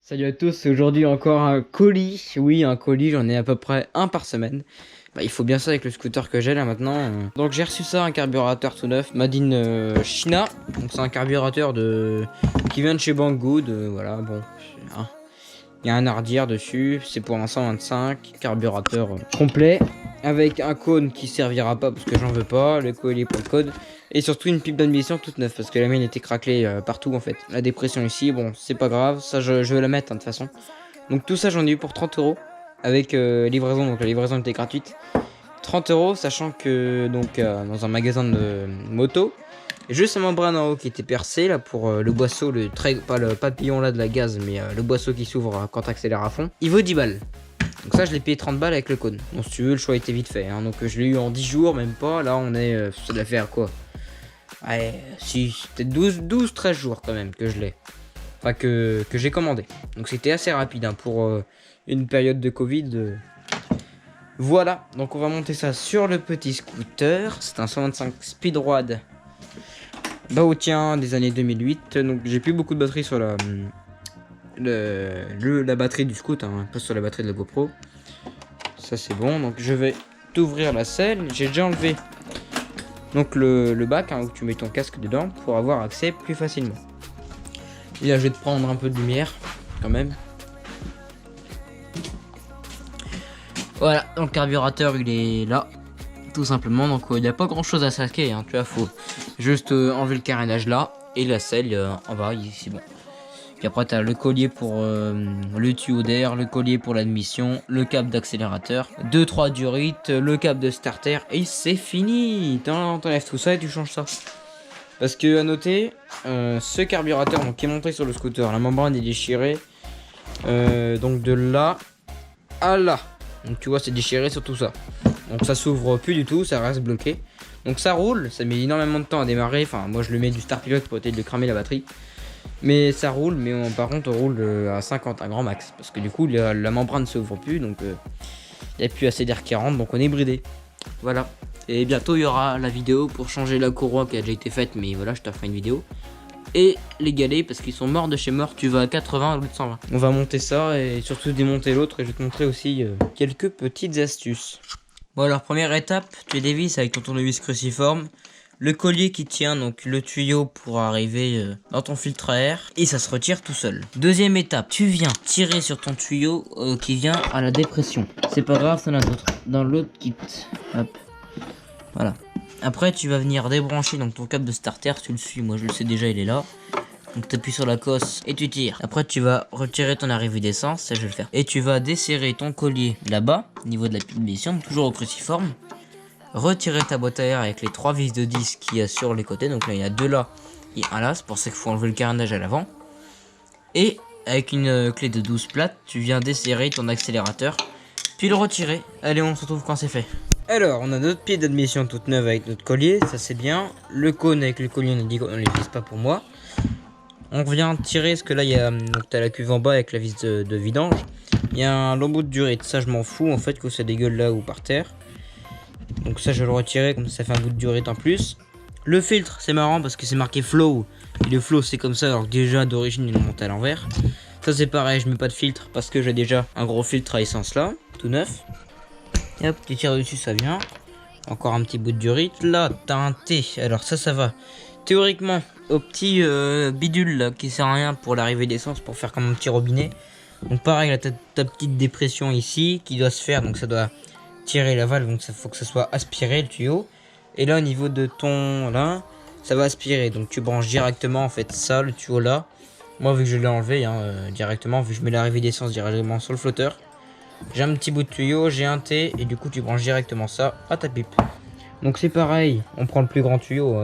Salut à tous, aujourd'hui encore un colis. Oui, un colis, j'en ai à peu près un par semaine. Il faut bien ça avec le scooter que j'ai là maintenant. Donc j'ai reçu ça, un carburateur tout neuf, Made in China. Donc c'est un carburateur qui vient de chez Banggood. Voilà, bon, il y a un hardière dessus, c'est pour un 125, carburateur complet, avec un cône qui servira pas parce que j'en veux pas, le collier pour le code, et surtout une pipe d'admission toute neuve parce que la mienne était craquelée partout en fait. La dépression ici, bon c'est pas grave, ça je vais la mettre de toute façon. Donc tout ça j'en ai eu pour 30 euros avec livraison, donc la livraison était gratuite. 30 euros, sachant que donc dans un magasin de moto, juste un membrane en haut qui était percé là pour le boisseau, pas le papillon là de la gaz, mais le boisseau qui s'ouvre quand t'accélères à fond. Il vaut 10 balles. Donc ça je l'ai payé 30 balles avec le code. Donc si tu veux le choix était vite fait. Donc je l'ai eu en 10 jours, même pas. Là on est, ça doit faire quoi? Ouais, si, peut-être 12-13 jours quand même que je l'ai. Enfin que j'ai commandé. Donc c'était assez rapide pour une période de Covid. Voilà, donc on va monter ça sur le petit scooter. C'est un 125 Speedrod Baotien des années 2008. Donc j'ai plus beaucoup de batterie sur la batterie du scooter, pas sur la batterie de la GoPro. Ça c'est bon, donc je vais t'ouvrir la selle. J'ai déjà enlevé donc le bac où tu mets ton casque dedans pour avoir accès plus facilement. Et là je vais te prendre un peu de lumière quand même. Voilà, donc le carburateur il est là, tout simplement. Donc il n'y a pas grand chose à saquer, tu vois, faut juste enlever le carénage là et la selle en bas, c'est bon. Puis après tu as le collier pour le tuyau d'air, le collier pour l'admission, le câble d'accélérateur, 2-3 durites, le câble de starter et c'est fini. T'enlèves tout ça et tu changes ça. Parce que à noter, ce carburateur donc, qui est monté sur le scooter, la membrane est déchirée, donc de là à là. Donc tu vois c'est déchiré sur tout ça. Donc ça s'ouvre plus du tout, ça reste bloqué. Donc ça roule, ça met énormément de temps à démarrer. Enfin moi je le mets du start pilote pour essayer de cramer la batterie. Mais ça roule, mais par contre on roule à 50, un grand max. Parce que du coup la membrane ne s'ouvre plus, donc il n'y a plus assez d'air qui rentre, donc on est bridé. Voilà. Et bientôt il y aura la vidéo pour changer la courroie qui a déjà été faite, mais voilà je te ferai une vidéo. Et les galets parce qu'ils sont morts de chez mort, tu vas à 80 au lieu de 120. On va monter ça et surtout démonter l'autre et je vais te montrer aussi quelques petites astuces. Bon alors première étape, tu dévisses avec ton tournevis cruciforme le collier qui tient donc le tuyau pour arriver dans ton filtre à air et ça se retire tout seul. Deuxième étape, tu viens tirer sur ton tuyau qui vient à la dépression. C'est pas grave, ça en a d'autres dans l'autre kit. Hop, voilà. Après tu vas venir débrancher donc ton câble de starter, tu le suis, moi je le sais déjà il est là. Donc tu appuies sur la cosse et tu tires. Après tu vas retirer ton arrivée d'essence, ça je vais le faire. Et tu vas desserrer ton collier là-bas, au niveau de la mission, toujours au cruciforme. Retirer ta boîte à air avec les 3 vis de 10 qu'il y a sur les côtés. Donc là il y a 2 là et 1 là, c'est pour ça qu'il faut enlever le carénage à l'avant. Et avec une clé de 12 plates, tu viens desserrer ton accélérateur, puis le retirer. Allez, on se retrouve quand c'est fait. Alors, on a notre pied d'admission toute neuve avec notre collier, ça c'est bien. Le cône avec le collier, on a dit qu'on ne l'utilise pas pour moi. On vient tirer, parce que là, il y a t'as la cuve en bas avec la vis de vidange. Il y a un lambeau de durite, ça je m'en fous en fait, que ça dégueule là ou par terre. Donc ça je vais le retirer, comme ça fait un bout de durite en plus. Le filtre, c'est marrant parce que c'est marqué flow. Et le flow c'est comme ça, alors que déjà d'origine il est monté à l'envers. Ça c'est pareil, je mets pas de filtre parce que j'ai déjà un gros filtre à essence là, tout neuf. Et hop, tu tires dessus, ça vient. Encore un petit bout de durite. Là, t'as un T. Alors ça va. Théoriquement, au petit bidule là, qui sert à rien pour l'arrivée d'essence, pour faire comme un petit robinet. Donc pareil, là, t'as ta petite dépression ici qui doit se faire. Donc ça doit tirer la valve. Donc ça faut que ça soit aspiré le tuyau. Et là, au niveau de ton... là, ça va aspirer. Donc tu branches directement en fait ça, le tuyau là. Moi, vu que je l'ai enlevé directement, vu que je mets l'arrivée d'essence directement sur le flotteur. J'ai un petit bout de tuyau, j'ai un T et du coup tu branches directement ça à ta pipe. Donc c'est pareil, on prend le plus grand tuyau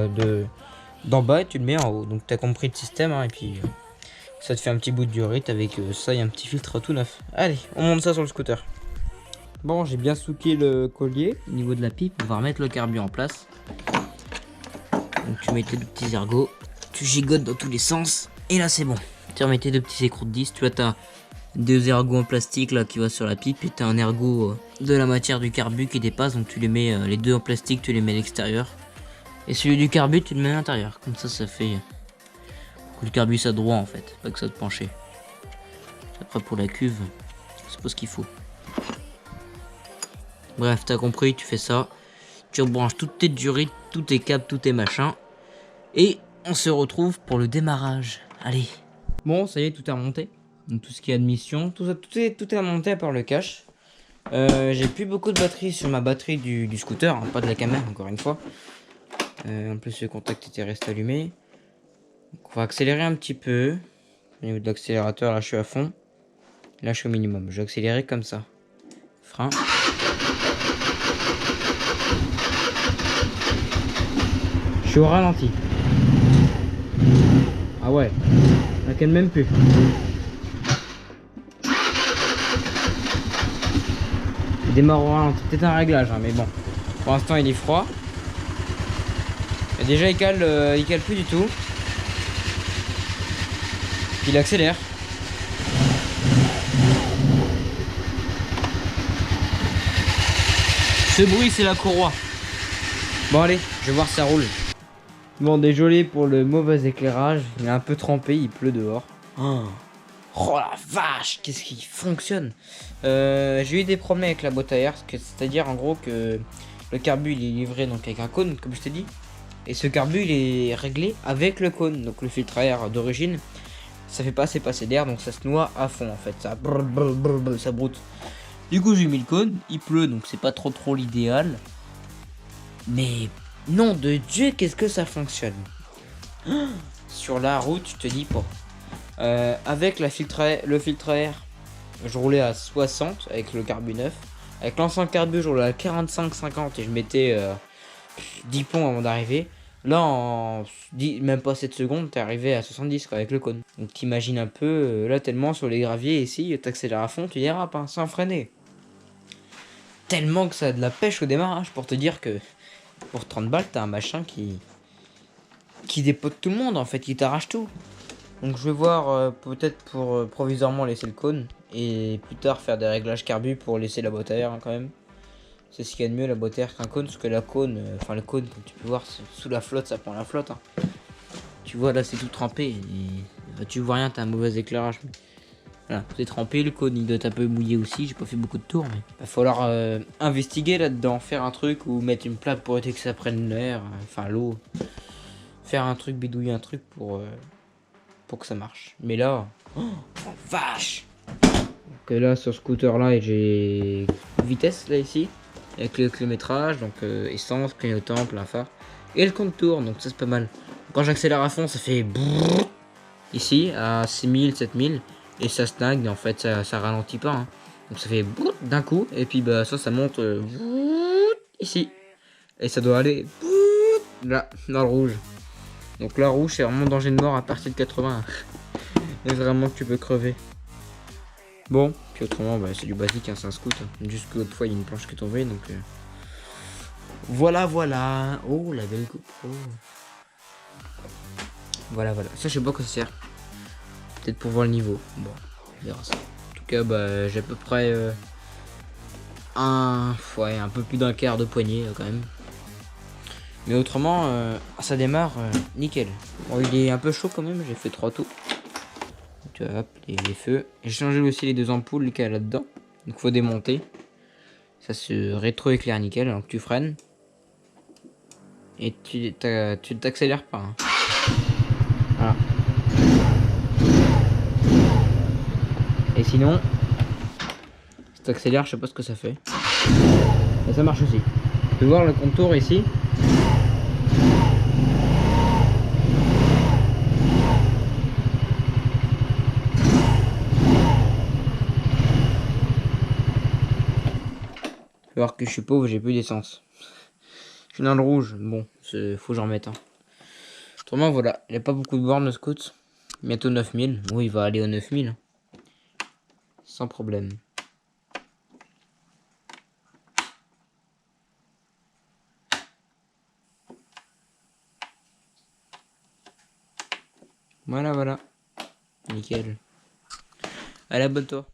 d'en bas et tu le mets en haut. Donc tu as compris le système et puis ça te fait un petit bout de durite avec ça et un petit filtre tout neuf. Allez, on monte ça sur le scooter. Bon, j'ai bien souqué le collier au niveau de la pipe, on va remettre le carbu en place. Donc tu mets tes deux petits ergots, tu gigotes dans tous les sens et là c'est bon. Tu remets tes deux petits écrous de 10, tu vois t'as 2 ergots en plastique là qui va sur la pipe et t'as un ergot de la matière du carbu qui dépasse, donc tu les mets les deux en plastique, tu les mets à l'extérieur et celui du carbu tu le mets à l'intérieur, comme ça ça fait que le carbu ça droit en fait, pas que ça te pencher. Après pour la cuve, c'est pas ce qu'il faut. Bref, t'as compris, tu fais ça. Tu rebranches toutes tes durées, tous tes câbles, tous tes machins. Et on se retrouve pour le démarrage. Allez. Bon, ça y est, tout est remonté. Donc tout ce qui est admission, tout est remonté à part le cache. J'ai plus beaucoup de batterie sur ma batterie du scooter, hein, pas de la caméra encore une fois. En plus le contact était resté allumé. Donc, on va accélérer un petit peu. Au niveau de l'accélérateur, là je suis à fond. Là je suis au minimum. Je vais accélérer comme ça. Frein. Je suis au ralenti. Ah ouais, la canne même plus. Il démarre au ralenti. Peut-être un réglage, hein, mais bon. Pour l'instant il est froid. Et déjà il cale plus du tout. Il accélère. Ce bruit c'est la courroie. Bon allez, je vais voir si ça roule. Bon, désolé pour le mauvais éclairage, il est un peu trempé, il pleut dehors. Oh la vache, qu'est-ce qui fonctionne. J'ai eu des problèmes avec la boîte à air, c'est-à-dire en gros que le carbu il est livré donc avec un cône comme je t'ai dit. Et ce carbu il est réglé avec le cône, donc le filtre à air d'origine. Ça fait pas assez passer d'air, donc ça se noie à fond en fait, ça ça broute. Du coup j'ai mis le cône, il pleut donc c'est pas trop l'idéal. Mais nom de Dieu, qu'est-ce que ça fonctionne. Sur la route, je te dis pas. Avec le filtre à air, je roulais à 60 avec le carbu neuf. Avec l'ancien carbu, je roulais à 45-50 et je mettais 10 plombs avant d'arriver. Là, en même pas 7 secondes, t'es arrivé à 70 quoi, avec le cône. Donc t'imagines un peu, là tellement sur les graviers ici, t'accélères à fond, tu dérapes hein, sans freiner. Tellement que ça a de la pêche au démarrage pour te dire que pour 30 balles, t'as un machin qui dépote tout le monde en fait, qui t'arrache tout. Donc je vais voir peut-être pour provisoirement laisser le cône et plus tard faire des réglages carbu pour laisser la boîte à air hein, quand même. C'est ce qu'il y a de mieux la boîte à air qu'un cône, parce que la cône, enfin le cône comme tu peux voir sous la flotte ça prend la flotte. Hein. Tu vois là c'est tout trempé et tu vois rien, t'as un mauvais éclairage. Mais... Voilà, tout est trempé, le cône il doit être un peu mouillé aussi, j'ai pas fait beaucoup de tours mais il va falloir investiguer là-dedans, faire un truc ou mettre une plaque pour éviter que ça prenne l'air, enfin l'eau. Faire un truc, bidouiller un truc pour que ça marche. Mais là, oh la vache! Donc là sur ce scooter là j'ai vitesse là ici, avec le kilométrage, donc essence, clignotant, plein phare. Et le compte-tour, donc ça c'est pas mal. Quand j'accélère à fond ça fait brrr, ici à 6000, 7000. Et ça stagne en fait, ça ralentit pas. Hein. Donc ça fait d'un coup. Et puis bah ça monte ici. Et ça doit aller là, dans le rouge. Donc là rouge c'est vraiment danger de mort à partir de 80. Et vraiment que tu peux crever. Bon, puis autrement bah, c'est du basique, hein, c'est un scoot. Juste que l'autre fois il y a une planche qui est tombée. Donc voilà. Oh la belle GoPro. Voilà. Ça je sais pas quoi ça sert. Peut-être pour voir le niveau. Bon, on verra ça. En tout cas, bah, j'ai à peu près un peu plus d'un quart de poignée quand même. Mais autrement, ça démarre nickel. Bon, il est un peu chaud quand même, j'ai fait 3 tours. Tu vois, hop, les feux. J'ai changé aussi les 2 ampoules qu'il y a là-dedans. Donc faut démonter. Ça se rétro-éclaire nickel, alors que tu freines. Et tu t'accélères pas. Hein. Voilà. Et sinon, si t'accélères, je sais pas ce que ça fait. Et ça marche aussi. Tu peux voir le contour ici. Tu peux voir que je suis pauvre, j'ai plus d'essence. Je suis dans le rouge. Bon, faut que j'en remette. Hein. Autrement, voilà. Il n'y a pas beaucoup de bornes de scout. Bientôt 9000. Oui, il va aller aux 9000. Sans problème. Voilà. Nickel. Allez, abonne-toi.